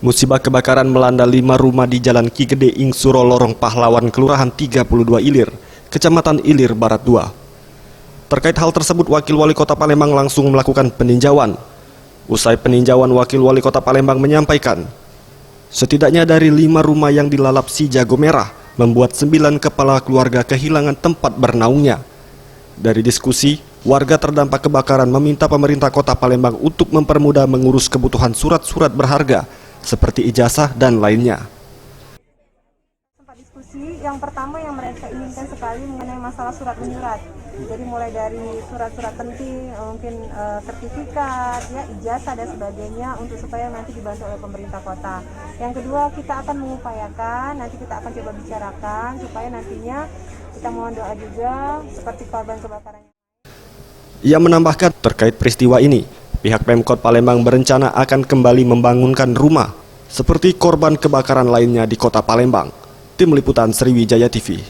Musibah kebakaran melanda 5 rumah di Jalan Ki Gede Ingsuro Lorong Pahlawan, Kelurahan 32 Ilir, Kecamatan Ilir Barat 2. Terkait hal tersebut, Wakil Wali Kota Palembang langsung melakukan peninjauan. Usai peninjauan, Wakil Wali Kota Palembang menyampaikan, setidaknya dari 5 rumah yang dilalap si jago merah, membuat 9 kepala keluarga kehilangan tempat bernaungnya. Dari diskusi, warga terdampak kebakaran meminta pemerintah Kota Palembang untuk mempermudah mengurus kebutuhan surat-surat berharga, seperti ijazah dan lainnya. Sempat diskusi, yang pertama yang mereka inginkan sekali mengenai masalah surat menyurat. Jadi mulai dari surat-surat penting, mungkin sertifikat, ya, ijazah dan sebagainya untuk supaya nanti dibantu oleh pemerintah kota. Yang kedua, kita akan mengupayakan, nanti kita akan coba bicarakan supaya nantinya kita mohon doa juga seperti korban kebakaran. Ia menambahkan terkait peristiwa ini, pihak Pemkot Palembang berencana akan kembali membangunkan rumah seperti korban kebakaran lainnya di Kota Palembang. Tim Liputan Sriwijaya TV.